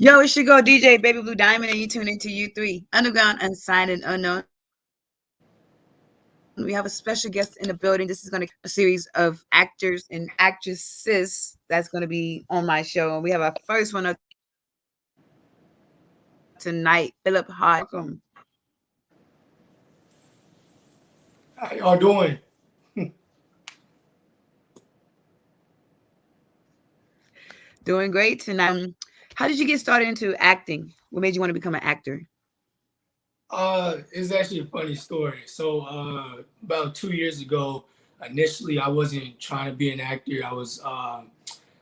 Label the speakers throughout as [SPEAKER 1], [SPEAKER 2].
[SPEAKER 1] Yo, it should go DJ Baby Blue Diamond, and you tune into U3 Underground, Unsigned, and Unknown. We have a special guest in the building. This is going to be a series of actors and actresses that's going to be on my show. And we have our first one of tonight, Phillip Hodge. Welcome.
[SPEAKER 2] How y'all doing?
[SPEAKER 1] Doing great tonight. How did you get started into acting? What made you want to become an actor?
[SPEAKER 2] It's actually a funny story. So, about 2 years ago, initially I wasn't trying to be an actor. I was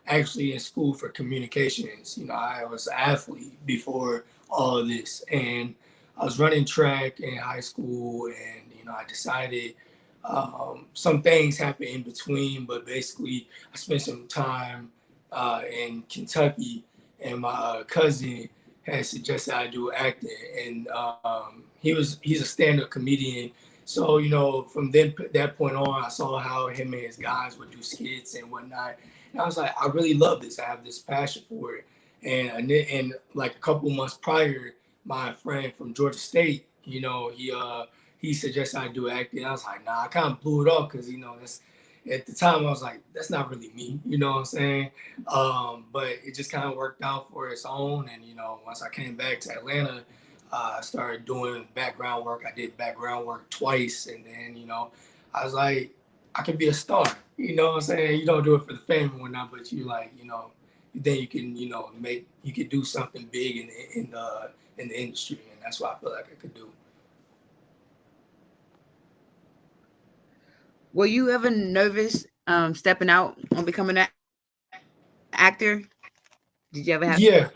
[SPEAKER 2] actually in school for communications. I was an athlete before all of this, and I was running track in high school, and I decided some things happened in between, but basically I spent some time in Kentucky, and my cousin had suggested I do acting, and he's a stand-up comedian. So from then that point on, I saw how him and his guys would do skits and whatnot, and I was like, I really love this. I have this passion for it, and like a couple months prior, my friend from Georgia State, he suggested I do acting. I was like, nah, I kind of blew it off because that's at the time I was like, that's not really me. You know what I'm saying? But it just kind of worked out for its own. And once I came back to Atlanta, I started doing background work. I did background work twice, and then I was like, I can be a star. You know what I'm saying? You don't do it for the fame and whatnot, but you like, then you can, you can do something big in the industry, and that's what I feel like I could do.
[SPEAKER 1] Were you ever nervous stepping out on becoming an actor? Did you ever have that?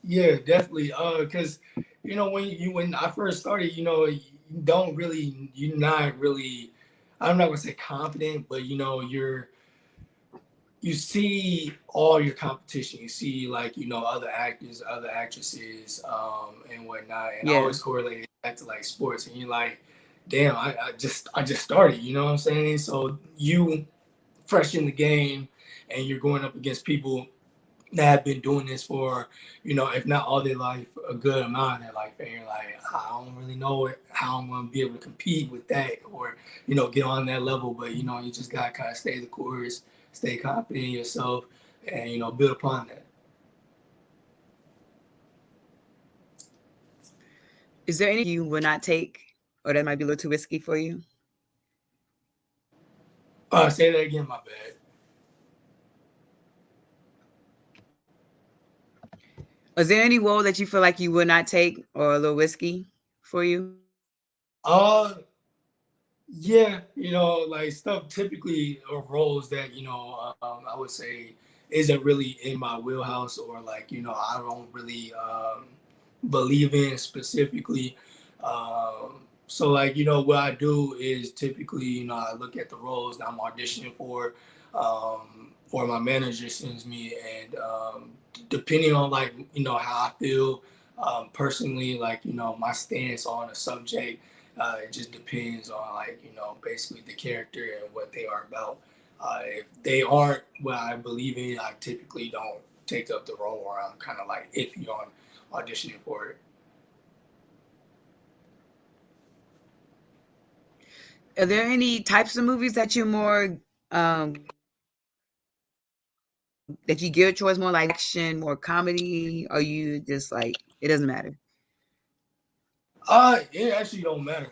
[SPEAKER 2] Yeah, yeah, definitely. Cause when I first started, you don't really, you're not really, I'm not gonna say confident, but you see all your competition. You see like other actors, other actresses, and whatnot, and I always
[SPEAKER 1] Yeah.
[SPEAKER 2] correlate it back to like sports. And you're like, damn, I just started. You know what I'm saying? So you fresh in the game, and you're going up against people that have been doing this for, if not all their life, a good amount of their life. And you're like, I don't really know how I'm going to be able to compete with that or, get on that level. But, you just got to kind of stay the course, stay confident in yourself, and, build upon that.
[SPEAKER 1] Is there any you would not take, or that might be a little too risky for you?
[SPEAKER 2] Say that again, my bad.
[SPEAKER 1] Is there any role that you feel like you would not take or a little risky for you?
[SPEAKER 2] Uh, Yeah, like stuff typically of roles that, I would say isn't really in my wheelhouse or like, I don't really believe in specifically. So like, what I do is typically, I look at the roles that I'm auditioning for, or my manager sends me, and depending on like, how I feel personally, like, my stance on a subject, it just depends on like basically the character and what they are about. If they aren't what I believe in, I typically don't take up the role, or I'm kind of like iffy on auditioning for it.
[SPEAKER 1] Are there any types of movies that you're more that you gear towards, more like action, more comedy, or you just like it doesn't matter?
[SPEAKER 2] It actually don't matter.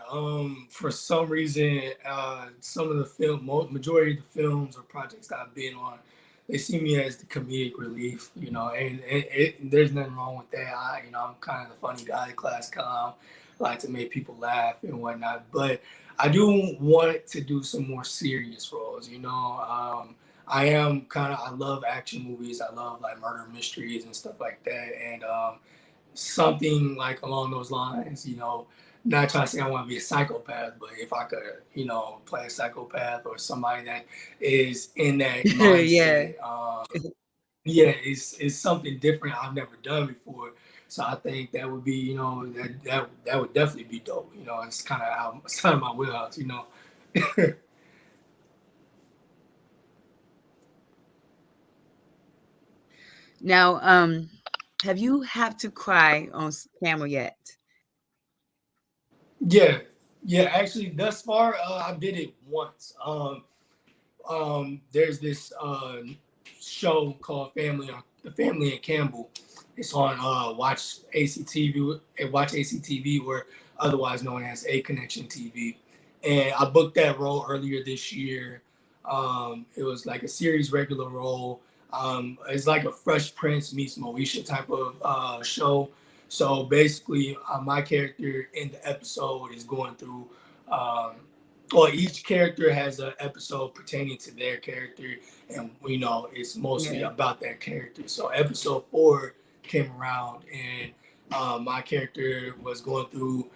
[SPEAKER 2] For some reason, some of the majority of the films or projects that I've been on, they see me as the comedic relief, and there's nothing wrong with that. I'm kind of the funny guy, class clown, like to make people laugh and whatnot. But I do want to do some more serious roles. I am I love action movies. I love like murder mysteries and stuff like that, and something like along those lines, not trying to say I want to be a psychopath, but if I could, play a psychopath or somebody that is in that
[SPEAKER 1] Yeah.
[SPEAKER 2] mindset, yeah, it's something different I've never done before. So I think that would be, that would definitely be dope. It's kind of out, it's kind of my wheelhouse.
[SPEAKER 1] Now, have you have to cry on camera yet?
[SPEAKER 2] Yeah, yeah. Actually, thus far, I did it once. There's this show called Family and Campbell. It's on Watch ACTV, Watch ACTV, or otherwise known as A Connection TV. And I booked that role earlier this year. It was like a series regular role. It's like a Fresh Prince meets Moesha type of show. So basically, my character in the episode is going through um, or each character has an episode pertaining to their character, and it's mostly
[SPEAKER 1] Yeah.
[SPEAKER 2] about that character. So episode 4 came around, and my character was going through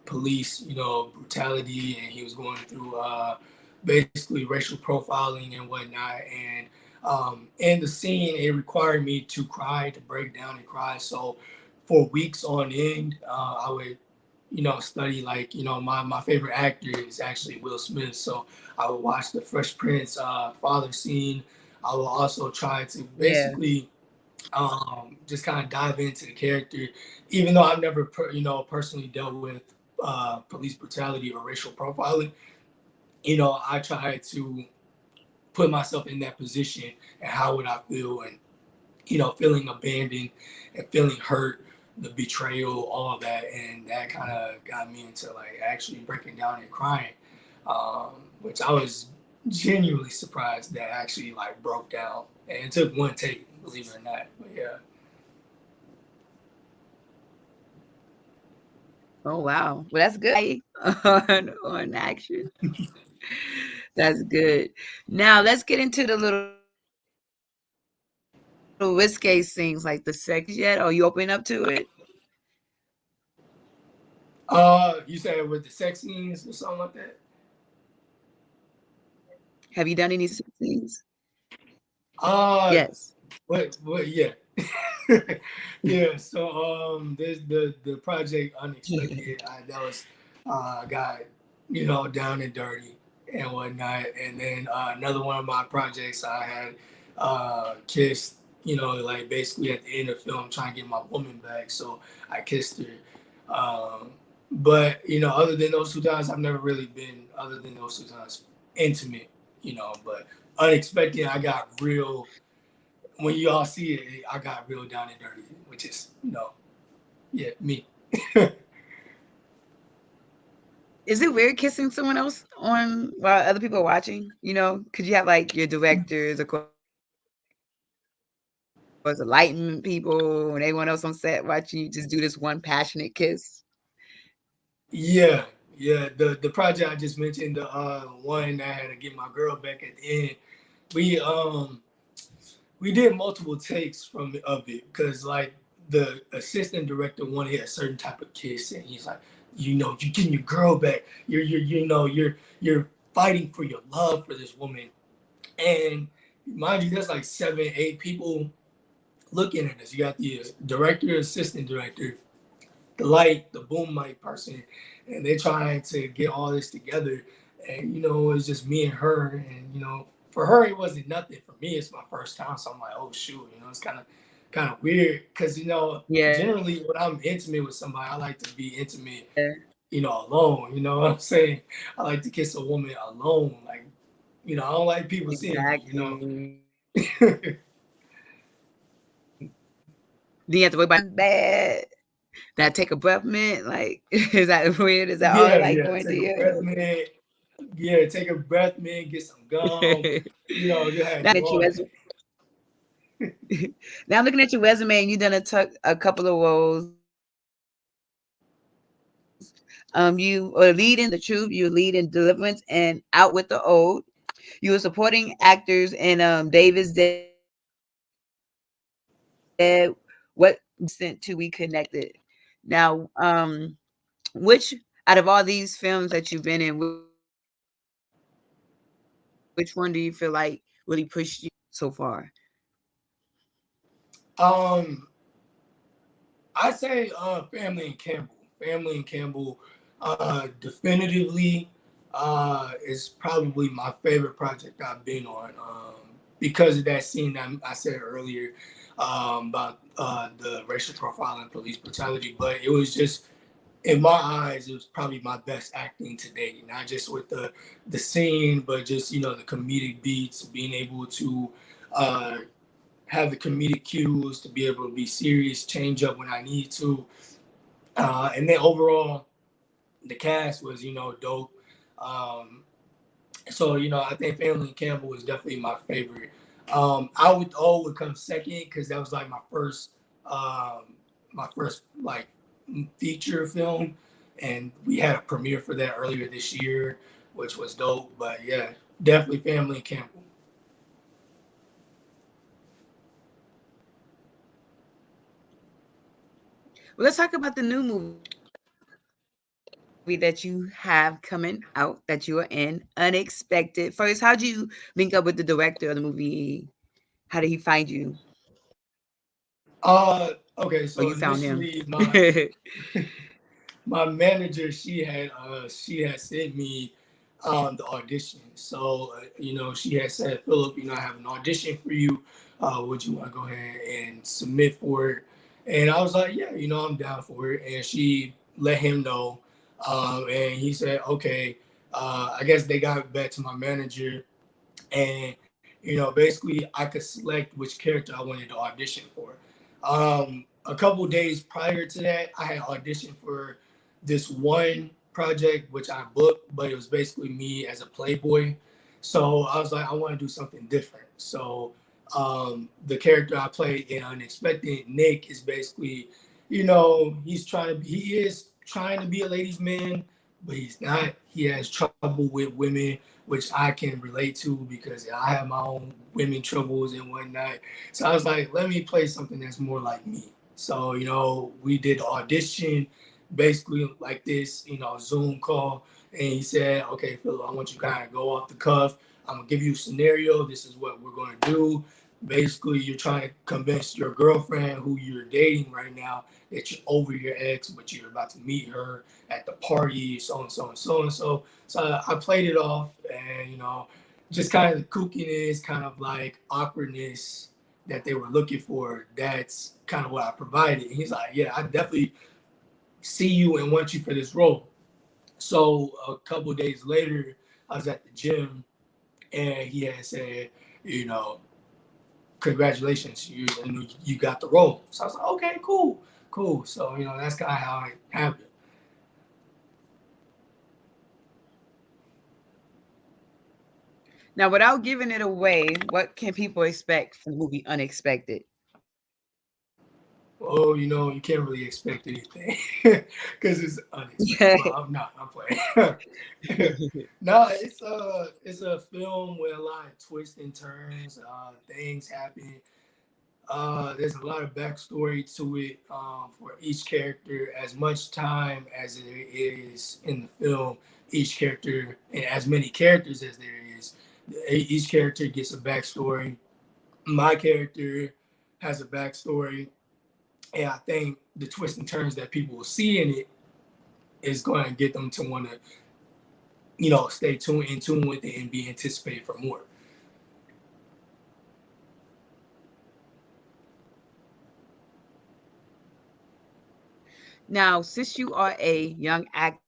[SPEAKER 2] police, brutality, and he was going through basically racial profiling and whatnot. And in the scene, it required me to cry, to break down and cry. So for weeks on end, I would study, like, my favorite actor is actually Will Smith. So I would watch the Fresh Prince father scene. I will also try to
[SPEAKER 1] Yeah.
[SPEAKER 2] basically just kind of dive into the character, even though I've never, personally dealt with police brutality or racial profiling. I try to put myself in that position and how would I feel, and feeling abandoned and feeling hurt, the betrayal, all of that. And that kind of got me into like actually breaking down and crying, which I was genuinely surprised that I actually like broke down. And it took one take, believe it or not. But yeah.
[SPEAKER 1] Oh wow. Well, that's good. On action. That's good. Now let's get into the little risque scenes like the sex. Have you done any sex scenes yet? Or you open up to it?
[SPEAKER 2] You said with the sex scenes or something like that?
[SPEAKER 1] Have you done any sex scenes?
[SPEAKER 2] Uh,
[SPEAKER 1] Yes.
[SPEAKER 2] what, yeah. Yeah, so there's the project Unexpected. That was got down and dirty and whatnot, and then another one of my projects I had kissed. Like basically at the end of the film, trying to get my woman back, so I kissed her. But other than those 2 times, I've never really been, other than those 2 times, intimate. But Unexpected, I got real, when you all see it, I got real down and dirty, which is, yeah, me.
[SPEAKER 1] Is it weird kissing someone else on while other people are watching? Could you have like your directors, of course, the lighting people, and everyone else on set watching you just do this one passionate kiss?
[SPEAKER 2] Yeah, yeah. The project I just mentioned, the one that I had to get my girl back at the end, we we did multiple takes from of it, because like the assistant director wanted a certain type of kiss, and he's like, you're getting your girl back. You're fighting for your love for this woman. And mind you, there's like 7, 8 people looking at this. You got the director, assistant director, the light, the boom mic person, and they're trying to get all this together. And it's just me and her. And for her it wasn't nothing. For me, it's my first time, so I'm like, oh shoot, it's kind of weird, because
[SPEAKER 1] Yeah.
[SPEAKER 2] generally when I'm intimate with somebody, I like to be intimate, alone. You know what I'm saying? I like to kiss a woman alone. Like, I don't like people seeing me.
[SPEAKER 1] Exactly. Do you have to worry about bad? That take a breath mint? Like, is that weird? Is that all
[SPEAKER 2] Yeah,
[SPEAKER 1] like
[SPEAKER 2] yeah.
[SPEAKER 1] going
[SPEAKER 2] Take
[SPEAKER 1] through
[SPEAKER 2] a
[SPEAKER 1] your
[SPEAKER 2] breath, man. Yeah, take a breath, man. Get some gum. You had to
[SPEAKER 1] now
[SPEAKER 2] do all
[SPEAKER 1] that you now I'm looking at your resume and you done a couple of roles. You are lead in The Truth, you were lead in Deliverance and Out with the Old. You were supporting actors in Davis Dead. What recent to We Connected? Now, which out of all these films that you've been in, which one do you feel like really pushed you so far?
[SPEAKER 2] um I say Family and Campbell. Family and Campbell definitively is probably my favorite project I've been on, because of that scene that I said earlier. about the racial profiling, police brutality. But it was just, in my eyes, it was probably my best acting to date. Not just with the scene, but just the comedic beats, being able to uh, have the comedic cues, to be able to be serious, change up when I need to, and then overall, the cast was dope. Um, so I think Family and Campbell was definitely my favorite. I would come second because that was like my first like feature film, and we had a premiere for that earlier this year, which was dope. But yeah, definitely Family and Campbell.
[SPEAKER 1] Well, let's talk about the new movie that you have coming out that you are in, Unexpected. First, how'd you link up with the director of the movie? How did he find you? Or
[SPEAKER 2] Okay,
[SPEAKER 1] you
[SPEAKER 2] so
[SPEAKER 1] found him?
[SPEAKER 2] initially my manager, she had sent me the audition. So she had said, Philip, I have an audition for you. Would you want to go ahead and submit for it? And I was like, yeah, I'm down for it. And she let him know, and he said, okay. I guess they got back to my manager, and basically I could select which character I wanted to audition for. A couple days prior to that, I had auditioned for this one project which I booked, but it was basically me as a playboy. So I was like, I want to do something different. So the character I played in Unexpected, Nick, is basically, he is trying to be a ladies' man, but he's not. He has trouble with women, which I can relate to because I have my own women troubles and whatnot. So I was like, let me play something that's more like me. So, we did the audition basically like this, Zoom call. And he said, okay, Philip, I want you to kind of go off the cuff. I'm going to give you a scenario. This is what we're going to do. Basically, you're trying to convince your girlfriend who you're dating right now that you're over your ex, but you're about to meet her at the party, so and so and so and so. So I played it off, and just kind of the kookiness, kind of like awkwardness that they were looking for. That's kind of what I provided. And he's like, yeah, I definitely see you and want you for this role. So a couple of days later, I was at the gym, and he had said, you know, congratulations, you got the role. So I was like, okay, cool, cool. So that's kind of how it happened.
[SPEAKER 1] Now, without giving it away, what can people expect from the movie Unexpected?
[SPEAKER 2] Oh, you can't really expect anything because it's unexpected. Well, I'm not. I'm playing. No, it's a film with a lot of twists and turns. Things happen. There's a lot of backstory to it for each character. As much time as there is in the film, each character, and as many characters as there is, each character gets a backstory. My character has a backstory, and I think the twists and turns that people will see in it is going to get them to want to, stay tuned in tune with it and be anticipated for more.
[SPEAKER 1] Now, since you are a young actor,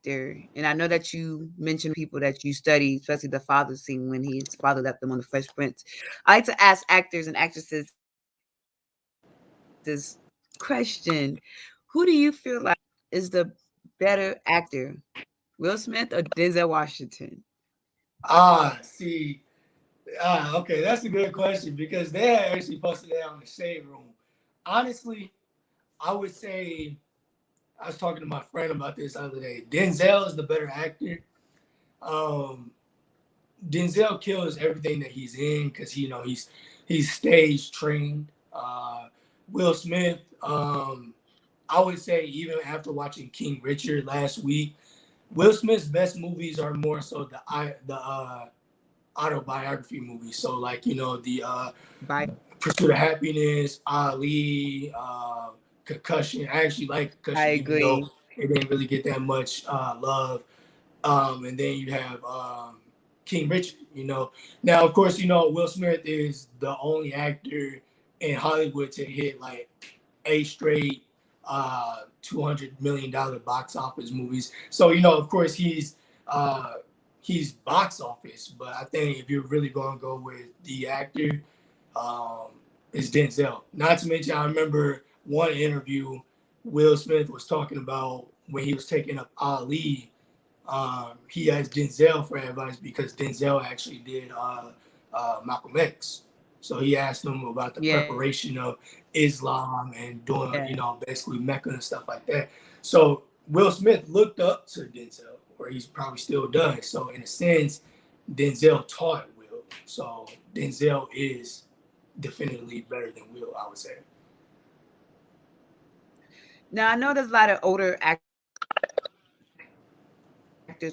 [SPEAKER 1] and I know that you mentioned people that you study, especially the father scene when his father left them on the Fresh Prince, I like to ask actors and actresses question: Who do you feel like is the better actor, Will Smith or Denzel Washington?
[SPEAKER 2] See, okay, that's a good question because they had actually posted that on the Shade Room. Honestly, I would say I was talking to my friend about this the other day. Denzel is the better actor. Um, Denzel kills everything that he's in because he's stage trained. Will Smith, I would say even after watching King Richard last week, Will Smith's best movies are more so the autobiography movies. So like the Pursuit of Happiness, Ali, Concussion. I actually like Concussion even though
[SPEAKER 1] I
[SPEAKER 2] it didn't
[SPEAKER 1] agree.
[SPEAKER 2] really get that much love. And then you have King Richard. Now of course Will Smith is the only actor in Hollywood to hit like a straight $200 million box office movies. So of course he's box office, but I think if you're really gonna go with the actor, um, it's Denzel. Not to mention, I remember one interview Will Smith was talking about when he was taking up Ali. He asked Denzel for advice because Denzel actually did Malcolm X. So he asked him about the
[SPEAKER 1] Yeah.
[SPEAKER 2] preparation of Islam and doing, basically Mecca and stuff like that. So Will Smith looked up to Denzel, or he's probably still does. So in a sense, Denzel taught Will. So Denzel is definitely better than Will, I would say.
[SPEAKER 1] Now I know there's a lot of older actors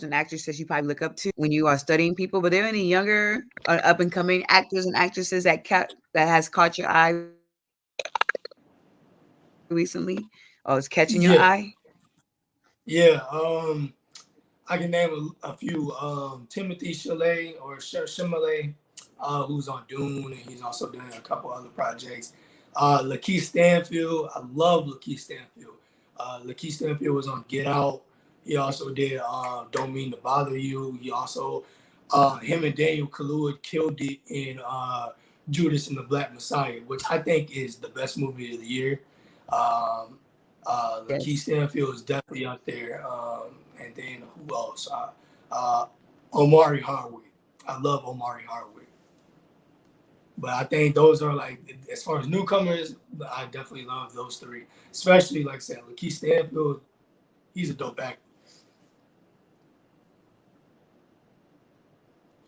[SPEAKER 1] and actresses you probably look up to when you are studying people, but are there any younger up and coming actors and actresses that has caught your eye recently, or is catching your eye?
[SPEAKER 2] Yeah, yeah. I can name a few. Timothy Chalamet or Chalamet, who's on Dune, and he's also doing a couple other projects. Lakeith Stanfield, I love Lakeith Stanfield. Lakeith Stanfield was on Get Out. He also did Don't Mean to Bother You. He also, him and Daniel Kaluuya killed it in Judas and the Black Messiah, which I think is the best movie of the year. Um, Lakeith Stanfield is
[SPEAKER 1] Yes.
[SPEAKER 2] definitely up there. And then who else? Uh, Omari Hardwick. I love Omari Hardwick. But I think those are like, as far as newcomers, I definitely love those three. Especially, like I said, Lakeith Stanfield, he's a dope actor.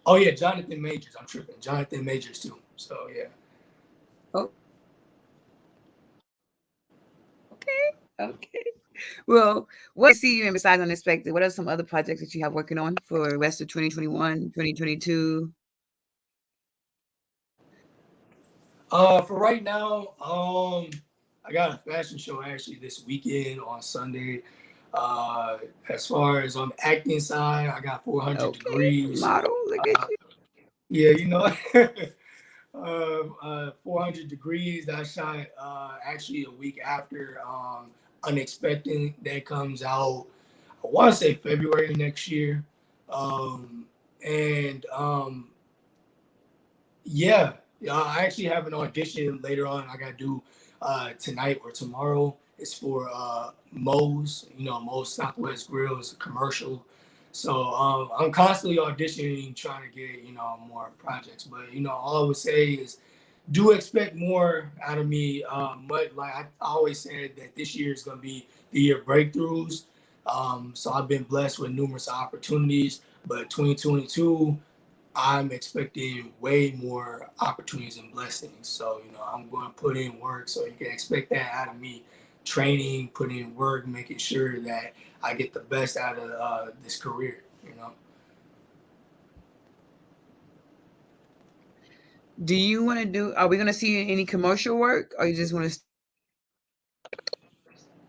[SPEAKER 2] Oh, yeah, Jonathan Majors. I'm tripping. Jonathan Majors, too. So, yeah.
[SPEAKER 1] Okay. Well, what see you in besides Unexpected? What are some other projects that you have working on for the rest of 2021, 2022?
[SPEAKER 2] For right now, I got a fashion show actually this weekend on Sunday. As far as on the acting side, I got 400
[SPEAKER 1] Okay,
[SPEAKER 2] degrees.
[SPEAKER 1] model, look at you.
[SPEAKER 2] Yeah, 400 degrees that I shot actually a week after Unexpected. That comes out, I want to say February next year. Um, and Yeah, yeah. I actually have an audition later on. I got to do tonight or tomorrow. It's for Moe's. Moe's Southwest Grill is a commercial. So I'm constantly auditioning, trying to get more projects. But all I would say is, do expect more out of me. But like I always said, that this year is going to be the year of breakthroughs. So I've been blessed with numerous opportunities. But 2022. I'm expecting way more opportunities and blessings. So, I'm going to put in work. So you can expect that out of me. Training, putting in work, making sure that I get the best out of this career.
[SPEAKER 1] Do you want to do? Are we going to see any commercial work, or you just want to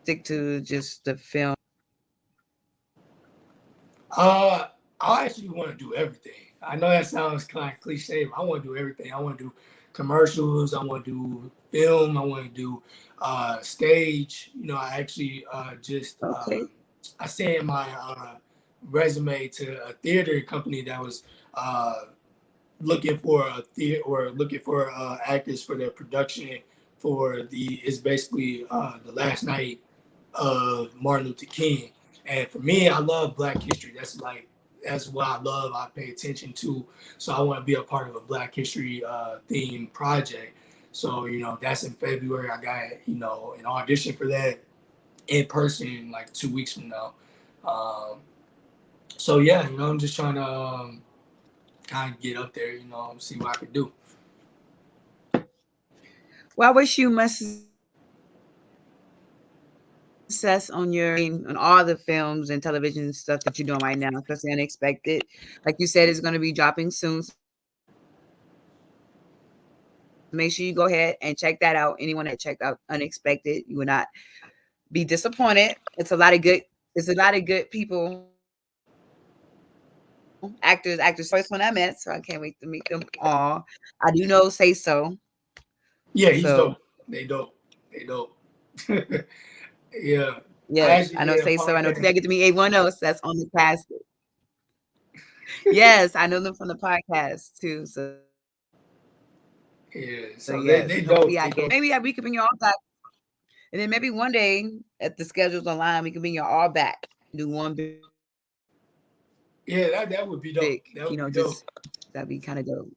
[SPEAKER 1] stick to just the film?
[SPEAKER 2] Uh, I actually want to do everything. I know that sounds kind of cliche, but I want to do everything. I want to do commercials. I want to do film. I want to do stage. I actually just
[SPEAKER 1] Okay.
[SPEAKER 2] I sent my resume to a theater company that was looking for a theater or looking for actors for their production for the it's basically the last night of Martin Luther King. And for me, I love Black history. That's what I love. I pay attention to. So I want to be a part of a Black history theme project. So that's in February. I got an audition for that in person like 2 weeks from now. Um, so yeah, I'm just trying to kind of get up there. See what I can do.
[SPEAKER 1] Well, I wish you much success on on all the films and television stuff that you're doing right now, especially Unexpected. Like you said, it's going to be dropping soon. So make sure you go ahead and check that out. Anyone that haven't checked out Unexpected, you will not be disappointed. It's a lot of good. It's a lot of good people. It's a lot of good people actors. First one I met, so I can't wait to meet them all. I do know Say So.
[SPEAKER 2] Yeah, he's dope.
[SPEAKER 1] So
[SPEAKER 2] They dope. They dope. Yeah. I
[SPEAKER 1] yes,
[SPEAKER 2] actually
[SPEAKER 1] I know
[SPEAKER 2] did a
[SPEAKER 1] Say So. I know
[SPEAKER 2] podcast.
[SPEAKER 1] today I get to meet everyone else that's on the cast. Yes, I know them from the podcast too. So yes, hopefully I can.
[SPEAKER 2] Yeah.
[SPEAKER 1] Maybe
[SPEAKER 2] So
[SPEAKER 1] we could bring
[SPEAKER 2] they
[SPEAKER 1] you all
[SPEAKER 2] dope.
[SPEAKER 1] back,
[SPEAKER 2] They dope.
[SPEAKER 1] and then maybe one day if the schedule's online, we can bring you all back. Do one big,
[SPEAKER 2] Yeah, that would be dope.
[SPEAKER 1] just
[SPEAKER 2] That would be
[SPEAKER 1] that'd
[SPEAKER 2] dope.
[SPEAKER 1] be kind of dope.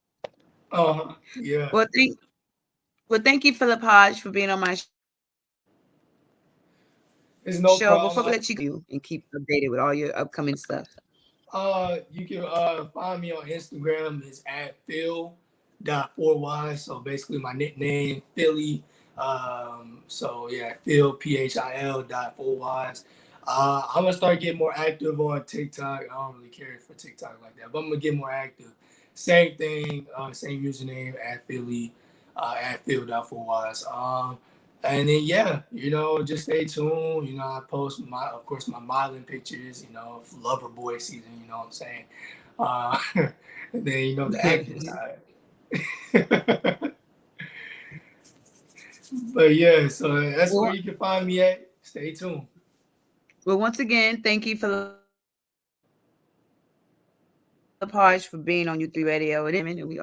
[SPEAKER 2] Yeah.
[SPEAKER 1] Well, thank you, Philip Hodge, for being on my show. Before we let you go, where can people find you
[SPEAKER 2] It's
[SPEAKER 1] and
[SPEAKER 2] no
[SPEAKER 1] keep
[SPEAKER 2] problem.
[SPEAKER 1] updated with all your upcoming stuff?
[SPEAKER 2] You can find me on Instagram. Is at Phil.4Y. So basically my nickname Philly. So yeah, Phil PHIL.4Ys. I'm gonna start getting more active on TikTok. I don't really care for TikTok like that, but I'm gonna get more active. Same thing, same username at Philly, at Phil.4Ys. And then yeah, just stay tuned. I post of course, my modeling pictures. Lover boy season. You know what I'm saying? Uh, and then the acting side. But yeah, so that's where
[SPEAKER 1] well,
[SPEAKER 2] you can find me at. Stay tuned.
[SPEAKER 1] well, once again, thank you, Philip Hodge, for being on U3 Radio. And we are signing off.